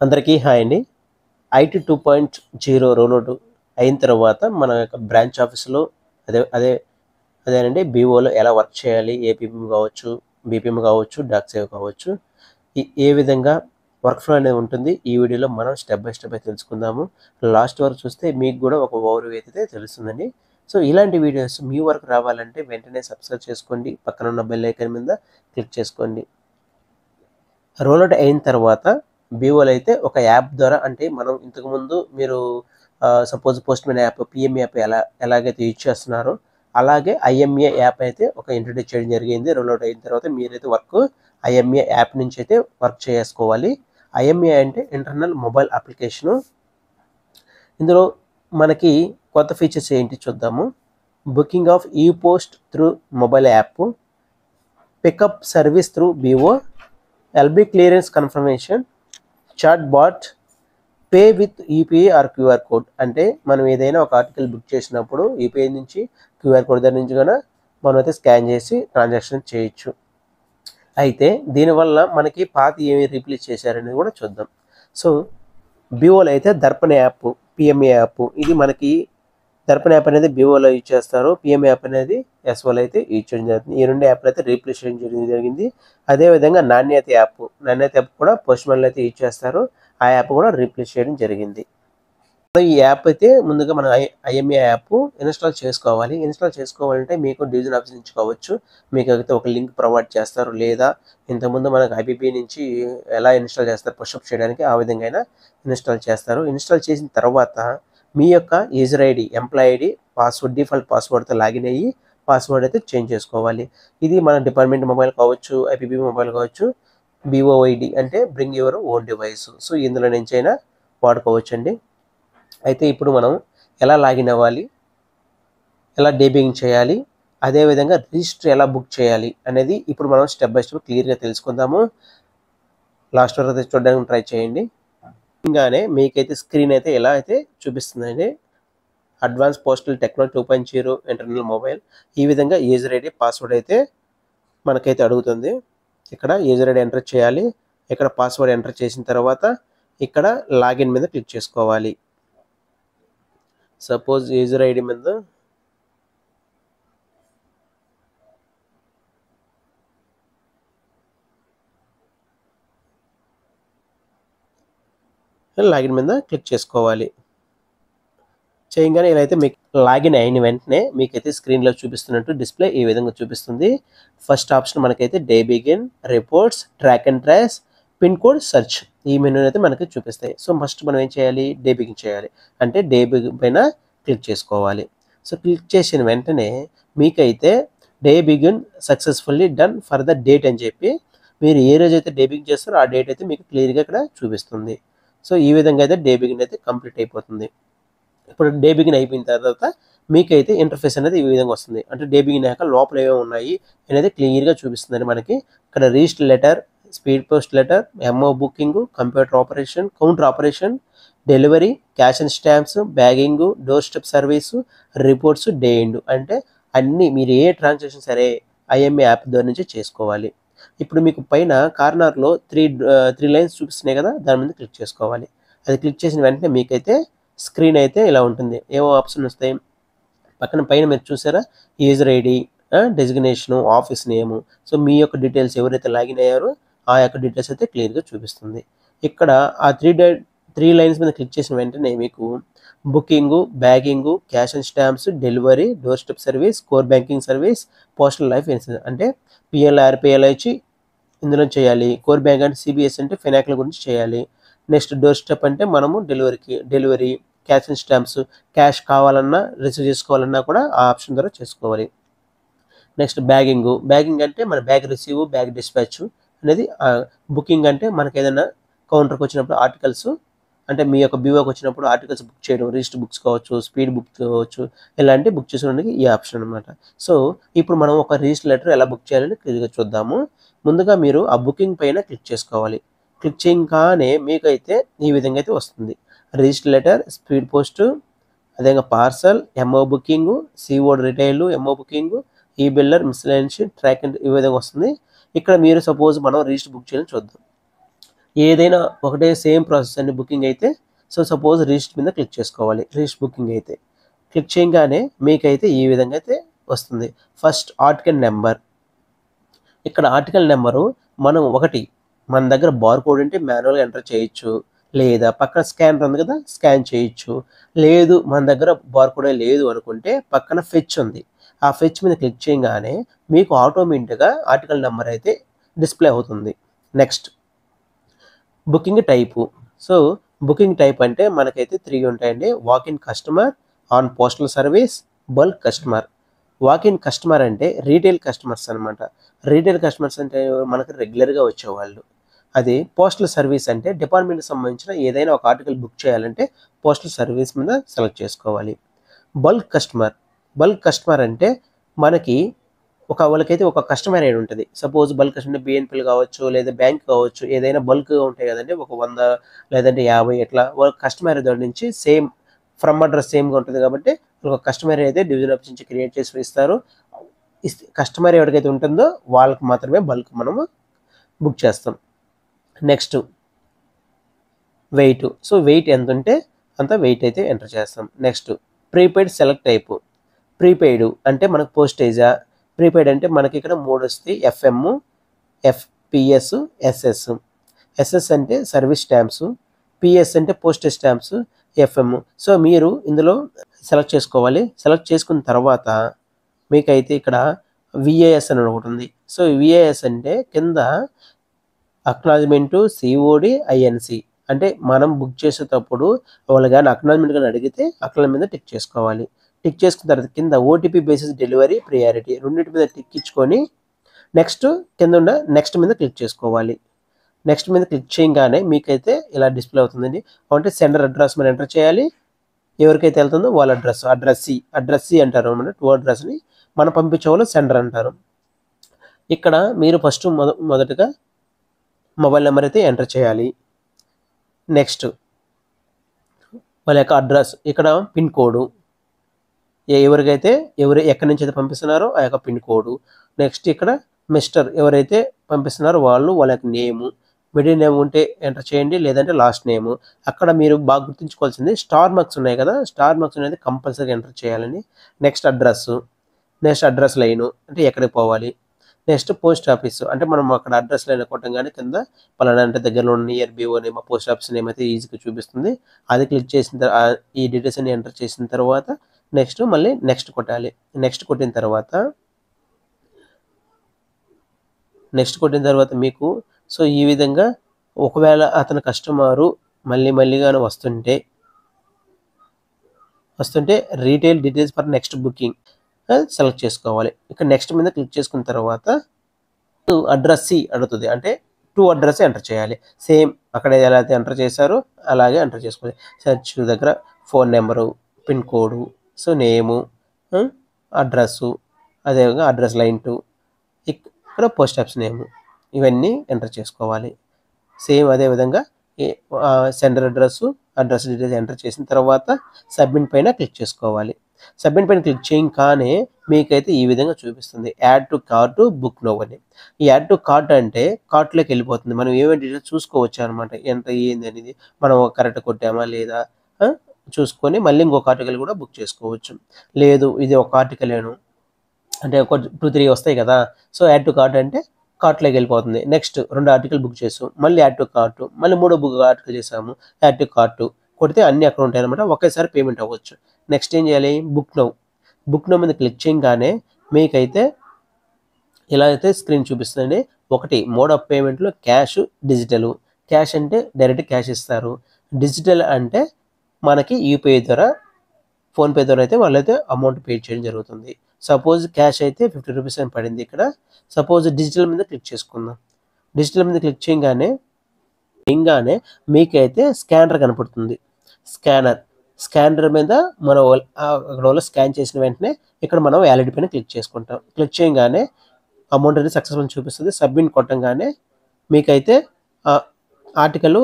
అందరికీ హాయ్ అండి. IT 2.0 rollout అయిన తర్వాత మన యొక్క బ్రాంచ్ ఆఫీస్‌లో అదే అదే అదేనండి బీఓలో ఎలా వర్క్ చేయాలి? ఏపీఎం కావచ్చు, బీపీఎం కావచ్చు, డాక్సేవ్ కావచ్చు. ఏ విధంగా వర్క్ ఫ్లో అనేది ఉంటుంది. ఈ వీడియోలో మనం స్టెప్ బై స్టెప్ తెలుసుకుందాము. లాస్ట్ వరకు చూస్తే మీకు కూడా ఒక ఓవర్‌వ్యూ అయితే తెలుస్తుందండి. సో, ఇలాంటి వీడియోస్ మీ వరకు రావాలంటే వెంటనే సబ్స్క్రైబ్ చేసుకోండి. పక్కన ఉన్న బెల్ ఐకాన్ మీద క్లిక్ చేసుకోండి. రోల్అవుట్ అయిన తర్వాత బీఓలో అయితే ఒక యాప్ ద్వారా అంటే మనం ఇంతకుముందు మీరు suppose postman app, PM app ఎలాగైతే యూజ్ చేస్తున్నారో అలాగే ఐఎంఏ యాప్ అయితే ఒక ఇంట్రొడ్యూస్ చేయడం జరిగింది. రోల్అవుట్ అయిన తర్వాత మీరైతే ఐఎంఏ యాప్ నుంచి అయితే వర్క్ చేసుకోవాలి. ఐఎంఏ అంటే ఇంటర్నల్ మొబైల్ అప్లికేషను. ఇందులో మనకి కొత్త ఫీచర్స్ ఏంటి చూద్దాము. బుకింగ్ ఆఫ్ ఈ post through mobile app, pickup service through BO, LB clearance confirmation, chat bot, pay with UPI or QR code. అంటే మనం ఏదైనా ఒక ఆర్టికల్ బుక్ చేసినప్పుడు యూపీఐ నుంచి క్యూఆర్ కోడ్ దగ్గర నుంచి కూడా మనం అయితే స్కాన్ చేసి ట్రాన్సాక్షన్ చేయొచ్చు. అయితే దీనివల్ల మనకి పాత ఏమి రీప్లేస్ చేశారనేది కూడా చూద్దాం. సో, బీఓలో అయితే దర్పణ యాప్, పిఎంఏ యాప్. ఇది మనకి దర్పణ యాప్ అనేది బీఓలో యూజ్ చేస్తారు. పిఎం యాప్ అనేది ఎస్ఓలో అయితే యూజ్ చేయడం జరుగుతుంది. ఈ రెండు యాప్లు అయితే రీప్లేస్ చేయడం జరిగింది. అదేవిధంగా నాణ్యత యాప్ కూడా పోస్ట్‌మ్యాన్‌లో అయితే యూజ్ చేస్తారు. ఆ యాప్ కూడా రీప్లేస్ చేయడం జరిగింది. ఈ యాప్ అయితే ముందుగా మనం ఐఎంఏ యాప్ ఇన్స్టాల్ చేసుకోవాలి. ఇన్స్టాల్ చేసుకోవాలంటే మీకు డివిజన్ ఆఫీస్ నుంచి కావచ్చు, మీకు అయితే ఒక లింక్ ప్రొవైడ్ చేస్తారు. లేదా ఇంతకుముందు మనకు ఐబీపీ నుంచి ఎలా ఇన్స్టాల్ చేస్తారు పుషప్ చేయడానికి ఆ విధంగా అయినా ఇన్స్టాల్ చేస్తారు. ఇన్స్టాల్ చేసిన తర్వాత మీ యొక్క user ID, employee ID, password default పాస్వర్డ్తో లాగిన్ అయ్యి పాస్వర్డ్ అయితే చేంజ్ చేసుకోవాలి. ఇది మన డిపార్ట్మెంట్ మొబైల్ కావచ్చు, ఐపీపీ మొబైల్ కావచ్చు, బీఓఐడి అంటే bring your own device. So, ఇందులో నుంచి అయినా వాడుకోవచ్చండి. అయితే ఇప్పుడు మనం ఎలా లాగిన్ అవ్వాలి, ఎలా డీబగింగ్ చేయాలి, అదేవిధంగా రిజిస్టర్ ఎలా బుక్ చేయాలి అనేది ఇప్పుడు మనం స్టెప్ బై స్టెప్ క్లియర్గా తెలుసుకుందాము. లాస్ట్ వరకు అయితే చూడడానికి ట్రై చేయండి. ఇంగానే మీకైతే స్క్రీన్ అయితే ఎలా అయితే చూపిస్తుందండి. Advance postal technology 2.0 internal mobile. ఈ విధంగా యూజర్ ఐడి, పాస్వర్డ్ అయితే మనకైతే అడుగుతుంది. ఇక్కడ యూజర్ ఐడి ఎంటర్ చేయాలి. ఇక్కడ పాస్వర్డ్ ఎంటర్ చేసిన తర్వాత ఇక్కడ లాగిన్ మీద క్లిక్ చేసుకోవాలి. సపోజ్ యూజర్ ఐడి మీద లాగిన్ మీద క్లిక్ చేసుకోవాలి. చేయగానే ఇలా అయితే మీకు లాగిన్ అయిన వెంటనే మీకైతే స్క్రీన్లో చూపిస్తున్నట్టు డిస్ప్లే ఈ విధంగా చూపిస్తుంది. ఫస్ట్ ఆప్షన్ మనకైతే day begin, reports, track and trace, pin code, search. ఈ మెనూ అయితే మనకి చూపిస్తాయి. సో, ఫస్ట్ మనం ఏం చేయాలి, డే బిగిన్ చేయాలి. అంటే డే బిగిన్ పైన క్లిక్ చేసుకోవాలి. సో, క్లిక్ చేసిన వెంటనే మీకైతే day begin successfully done for the date అని చెప్పి మీరు ఏ రోజైతే డే బిగిన్ చేస్తారో ఆ డేట్ అయితే మీకు క్లియర్గా ఇక్కడ చూపిస్తుంది. సో, ఈ విధంగా అయితే డే బిగిన్ అయితే కంప్లీట్ అయిపోతుంది. ఇప్పుడు డే బిగిన్ అయిపోయిన తర్వాత మీకైతే ఇంటర్ఫేస్ అనేది ఈ విధంగా వస్తుంది. అంటే డే బిగిన్ అయ్యాక లోపల ఏమేమి ఉన్నాయి అనేది క్లియర్గా చూపిస్తుందండి మనకి. ఇక్కడ register letter, speed post letter, MO booking, computer operation, counter operation, delivery, cash and stamps, bagging, door step service, reports, day end. అంటే అన్నీ మీరు ఏ ట్రాన్సాక్షన్ సరే ఐఎంఏ యాప్ ద్వారా నుంచి చేసుకోవాలి. ఇప్పుడు మీకు పైన కార్నర్లో త్రీ లైన్స్ చూపిస్తున్నాయి కదా, దాని మీద క్లిక్ చేసుకోవాలి. అది క్లిక్ చేసిన వెంటనే మీకైతే స్క్రీన్ అయితే ఇలా ఉంటుంది. ఏవో ఆప్షన్ వస్తాయి. పక్కన పైన మీరు చూసారా, యూజర్ ఐడి, డెసిగ్నేషను, ఆఫీస్ నేము. సో, మీ యొక్క డీటెయిల్స్ ఎవరైతే లాగిన్ అయ్యారో ఆ యొక్క డీటెయిల్స్ అయితే క్లియర్గా చూపిస్తుంది. ఇక్కడ ఆ త్రీ లైన్స్ మీద క్లిక్ చేసిన వెంటనే మీకు booking, bagging, cash and stamps, delivery, door step service, core banking service, postal life insurance అంటే పిఎల్ఆర్, పిఎల్ఐచి ఇందులో చేయాలి. కోర్ బ్యాంక్ అంటే సిబిఎస్ అంటే ఫినాకల్ గురించి చేయాలి. నెక్స్ట్ డోర్ స్టెప్ అంటే మనము delivery, cash and stamps, cash కావాలన్నా రిసీవ్ చేసుకోవాలన్నా కూడా ఆ ఆప్షన్ ద్వారా చేసుకోవాలి. నెక్స్ట్ బ్యాగింగ్ అంటే మన బ్యాగ్ రిసీవ్, బ్యాగ్ డిస్పాచ్ అనేది. బుకింగ్ అంటే మనకి ఏదైనా కౌంటర్కి వచ్చినప్పుడు ఆర్టికల్స్ అంటే మీ యొక్క బీఓకి వచ్చినప్పుడు ఆర్టికల్స్ బుక్ చేయడం, రిజిస్టర్ బుక్స్ కావచ్చు, స్పీడ్ బుక్ కావచ్చు, ఇలాంటి బుక్ చేసుకోవడానికి ఈ ఆప్షన్ అనమాట. సో, ఇప్పుడు మనం ఒక రిజిస్టర్ లెటర్ ఎలా బుక్ చేయాలని క్లియర్గా చూద్దాము. ముందుగా మీరు ఆ బుకింగ్ పైన క్లిక్ చేసుకోవాలి. క్లిక్ చేయగానే మీకైతే ఈ విధంగా అయితే వస్తుంది. రిజిస్టర్ లెటర్, స్పీడ్ పోస్ట్, అదేవిధంగా parcel, MO booking, COD retail, MO booking, e biller, miscellaneous, track and ఈ విధంగా వస్తుంది. ఇక్కడ మీరు సపోజ్ మనం రిజిస్టర్ బుక్ చేయాలని చూద్దాం. ఏదైనా ఒకటే సేమ్ ప్రాసెస్ అండి బుకింగ్ అయితే. సో సపోజ్ రిజిస్టర్ మీద క్లిక్ చేసుకోవాలి. రిజిస్టర్ బుకింగ్ అయితే క్లిక్ చేయగానే మీకైతే ఈ విధంగా అయితే వస్తుంది. ఫస్ట్ ఆర్టికల్ నెంబర్, ఇక్కడ ఆర్టికల్ నెంబరు మనం ఒకటి మన దగ్గర బార్ కోడ్ ఉంటే మాన్యువల్గా ఎంటర్ చేయొచ్చు, లేదా పక్కన స్కానర్ ఉంది కదా స్కాన్ చేయొచ్చు. లేదు మన దగ్గర బార్ కోడే లేదు అనుకుంటే పక్కన ఫెచ్ ఉంది, ఆ ఫెచ్ మీద క్లిక్ చేయగానే మీకు ఆటోమేటిక్గా ఆర్టికల్ నెంబర్ అయితే డిస్ప్లే అవుతుంది. Next booking type. So booking type అంటే మనకైతే 3 ఉంటాయండి. Walk-in customer, on postal service, bulk customer. Walk-in customer అంటే రీటైల్ కస్టమర్స్ అనమాట. రీటైల్ కస్టమర్స్ అంటే మనకు రెగ్యులర్గా వచ్చేవాళ్ళు. అది పోస్టల్ సర్వీస్ అంటే డిపార్ట్మెంట్కి సంబంధించిన ఏదైనా ఒక ఆర్టికల్ బుక్ చేయాలంటే పోస్టల్ సర్వీస్ మీద సెలెక్ట్ చేసుకోవాలి. Bulk customer. బల్క్ కస్టమర్ అంటే మనకి వాళ్ళకైతే ఒక కస్టమర్ ఐడి ఉంటుంది. సపోజ్ బల్క్ కస్టమర్ బిఎన్పిఎల్ కావచ్చు, లేదా బ్యాంక్ కావచ్చు, ఏదైనా బల్క్గా ఉంటాయి కదండి, ఒక 100 లేదంటే 50 ఇట్లా వాళ్ళ కస్టమర్ దాని నుంచి సేమ్ ఫ్రమ్ అడ్రస్ సేమ్గా ఉంటుంది కాబట్టి ఒక కస్టమర్ అయితే డివిజన్ ఆఫీస్ నుంచి క్రియేట్ చేసి ఇస్తారు. కస్టమర్ ఎవరికైతే ఉంటుందో వాళ్ళకి మాత్రమే బల్క్ మనము బుక్ చేస్తాం. Next wait. సో వెయిట్ ఎంత ఉంటే అంత వెయిట్ అయితే ఎంటర్ చేస్తాం. Next prepaid select type. Prepaid అంటే మనకు పోస్టేజా, ప్రీపెయిడ్ అంటే మనకి ఇక్కడ 3 వస్తాయి, ఎఫ్ఎం, ఎఫ్పిఎస్, ఎస్ఎస్. ఎస్ఎస్ అంటే సర్వీస్ స్టాంప్స్, పిఎస్ అంటే పోస్టేజ్ స్టాంప్స్, ఎఫ్ఎం. సో మీరు ఇందులో సెలెక్ట్ చేసుకోవాలి. సెలెక్ట్ చేసుకున్న తర్వాత మీకైతే ఇక్కడ విఏఎస్ అని ఒకటి ఉంది. సో విఏఎస్ అంటే కింద అక్నాలజ్మెంటు, సిఓడి, ఐఎన్సి. అంటే మనం బుక్ చేసేటప్పుడు వాళ్ళు కానీ అక్నాలజ్మెంట్ కానీ అడిగితే అక్నాలజ్మెంట్ మీద టిక్ చేసుకోవాలి. టిక్ చేసుకున్న తర్వాత కింద ఓటీపీ బేసిస్ డెలివరీ ప్రియారిటీ రెండింటి మీద టిక్ ఇచ్చుకొని నెక్స్ట్ కింద ఉన్న నెక్స్ట్ మీద క్లిక్ చేసుకోవాలి. నెక్స్ట్ మీద క్లిక్ చేయగానే మీకైతే ఇలా డిస్ప్లే అవుతుందండి. అంటే సెండర్ అడ్రస్ మనం ఎంటర్ చేయాలి, ఎవరికైతే వెళ్తుందో వాళ్ళ అడ్రస్ సి అంటారు అనమాట. 2 అడ్రస్ని మనం పంపించే వాళ్ళు సెండర్ అంటారు. ఇక్కడ మీరు ఫస్ట్ మొదటగా మొబైల్ నెంబర్ అయితే ఎంటర్ చేయాలి. నెక్స్ట్ వాళ్ళ యొక్క అడ్రస్, ఇక్కడ పిన్ కోడ్, ఎవరికైతే ఎక్కడి నుంచి అయితే పంపిస్తున్నారో ఆ యొక్క పిన్ కోడ్. నెక్స్ట్ ఇక్కడ మిస్టర్ ఎవరైతే పంపిస్తున్నారో వాళ్ళ యొక్క నేము, మిడిల్ నేమ్ ఉంటే ఎంటర్ చేయండి, లేదంటే లాస్ట్ నేము. అక్కడ మీరు బాగా గుర్తుంచుకోవాల్సింది స్టార్ మార్క్స్ ఉన్నాయి కదా, స్టార్ మార్క్స్ అనేది కంపల్సరీ ఎంటర్ చేయాలండి. నెక్స్ట్ అడ్రస్ లైను అంటే ఎక్కడికి పోవాలి. నెక్స్ట్ పోస్ట్ ఆఫీస్ అంటే మనం అక్కడ అడ్రస్ లైన్ కొట్టంగానే కింద పలానా అంటే దగ్గరలో ఉన్న near BO name, post office name అయితే ఈజీగా చూపిస్తుంది. అది క్లిక్ చేసిన తర్వాత ఈ డీటెయిల్స్ అన్ని ఎంటర్ చేసిన తర్వాత నెక్స్ట్ మళ్ళీ నెక్స్ట్ కొట్టాలి. నెక్స్ట్ కొట్టిన తర్వాత మీకు సో ఈ విధంగా ఒకవేళ అతని కస్టమరు మళ్ళీగానే వస్తుంటే retail details for next booking select చేసుకోవాలి. ఇక్కడ నెక్స్ట్ మీద క్లిక్ చేసుకున్న తర్వాత అడ్రస్ సి అడుగుతుంది, అంటే 2 అడ్రస్ ఎంటర్ చేయాలి. సేమ్ అక్కడ ఎలా అయితే ఎంటర్ చేశారో అలాగే ఎంటర్ చేసుకోవాలి. సెర్చ్ దగ్గర phone number, pin code, so name, address, అదేవిధంగా అడ్రస్ లైన్ 2, ఇక్కడ పోస్ట్ ఆఫీస్ నేము, ఇవన్నీ ఎంటర్ చేసుకోవాలి. సేమ్ అదేవిధంగా సెండర్ అడ్రస్ డీటెయిల్స్ ఎంటర్ చేసిన తర్వాత సబ్మిట్ పైన క్లిక్ చేసుకోవాలి. సబ్మిట్ పైన క్లిక్ చేయగానే మీకైతే ఈ విధంగా చూపిస్తుంది, add to cart book now అని. ఈ యాడ్ టు కార్ట్ అంటే కార్ట్లోకి వెళ్ళిపోతుంది. మనం ఏమేమి డీటెయిల్స్ చూసుకోవచ్చు అనమాట, ఎంత ఏంది అనేది మనం కరెక్ట్ కొట్టామా లేదా చూసుకొని మళ్ళీ ఇంకొక ఆర్టికల్ కూడా బుక్ చేసుకోవచ్చు. లేదు ఇది ఒక ఆర్టికలేను అంటే ఒక 2-3 వస్తాయి కదా, సో యాడ్ టు కార్ట్ అంటే కార్ట్లోకి వెళ్ళిపోతుంది. నెక్స్ట్ 2 ఆర్టికల్ బుక్ చేసాం, మళ్ళీ యాడ్ టు కార్ట్, మళ్ళీ 3 ఆర్టికల్ చేసాము, యాడ్ టు కార్ట్ కొడితే అన్నీ అక్కడ ఉంటాయి అనమాట, ఒకేసారి పేమెంట్ అవ్వచ్చు. నెక్స్ట్ ఏం చేయాలి, బుక్ నౌ మీద క్లిక్ చేయగానే మీకైతే ఇలా అయితే స్క్రీన్ చూపిస్తుందండి. ఒకటి మోడ్ ఆఫ్ పేమెంట్లో క్యాష్, డిజిటల్. క్యాష్ అంటే డైరెక్ట్ క్యాష్ ఇస్తారు, డిజిటల్ అంటే మనకి యూపీఐ ద్వారా, ఫోన్పే ద్వారా అయితే వాళ్ళైతే అమౌంట్ పే చేయడం జరుగుతుంది. సపోజ్ క్యాష్ అయితే 50 రూపీస్ అని పడింది ఇక్కడ. సపోజ్ డిజిటల్ మీద క్లిక్ చేసుకుందాం. డిజిటల్ మీద క్లిక్ చేయగానే మీకైతే స్కానర్ కనపడుతుంది. స్కానర్ మీద మనం అక్కడ స్కాన్ చేసిన వెంటనే ఇక్కడ మనం వ్యాలిడ్ పైన క్లిక్ చేసుకుంటాం. క్లిక్ చేయగానే అమౌంట్ అనేది సక్సెస్ఫుల్ చూపిస్తుంది. సబ్మిట్ కొట్టంగానే మీకైతే ఆర్టికల్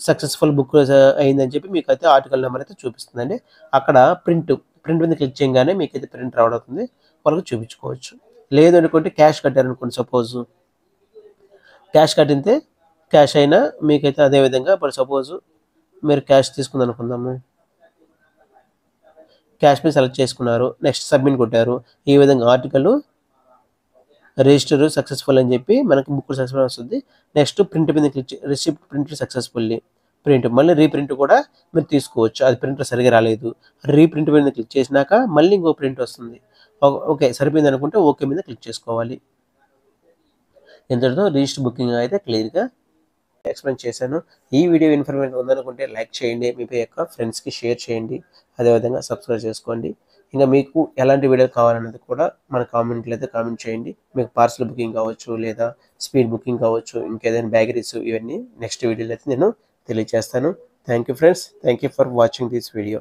సక్సెస్ఫుల్ బుక్ అయిందని చెప్పి మీకైతే ఆర్టికల్ నెంబర్ అయితే చూపిస్తుందండి. అక్కడ ప్రింట్ మీద క్లిక్ చేయగానే మీకైతే ప్రింట్ రావడం అవుతుంది, వాళ్ళకి చూపించుకోవచ్చు. లేదు అనుకుంటే క్యాష్ కట్టారనుకోండి, సపోజ్ క్యాష్ కట్టితే క్యాష్ అయినా మీకైతే అదే విధంగా ఇప్పుడు సపోజ్ మీరు క్యాష్ తీసుకుందనుకుందాము. క్యాష్ మీద సెలెక్ట్ చేసుకున్నారు. నెక్స్ట్ సబ్మిట్ కొట్టారు. ఈ విధంగా ఆర్టికల్ రిజిస్టర్ సక్సెస్ఫుల్ అని చెప్పి మనకి బుక్ సక్సెస్ఫుల్ వస్తుంది. నెక్స్ట్ ప్రింట్ మీద click receipt print successfully print మళ్ళీ రీప్రింట్ కూడా మీరు తీసుకోవచ్చు. అది ప్రింటర్ సరిగా రాలేదు, రీప్రింట్ మీద క్లిక్ చేసినాక మళ్ళీ ఇంకో ప్రింట్ వస్తుంది. ఓకే సరిపోయింది అనుకుంటే ఓకే మీద క్లిక్ చేసుకోవాలి. ఇంతటితో రిజిస్టర్ బుకింగ్ అయితే క్లియర్గా ఎక్స్ప్లెయిన్ చేశాను. ఈ వీడియో ఇన్ఫర్మేటివ్ ఉందనుకుంటే లైక్ చేయండి, మీ యొక్క ఫ్రెండ్స్కి షేర్ చేయండి, అదేవిధంగా సబ్స్క్రైబ్ చేసుకోండి. ఇంకా మీకు ఎలాంటి వీడియోలు కావాలన్నది కూడా మన కామెంట్లో అయితే కామెంట్ చేయండి. మీకు పార్సల్ బుకింగ్ కావచ్చు, లేదా స్పీడ్ బుకింగ్ కావచ్చు, ఇంకేదైనా బ్యాగరీస్, ఇవన్నీ నెక్స్ట్ వీడియోలో అయితే నేను తెలియజేస్తాను. Thank you friends, thank you for watching this video.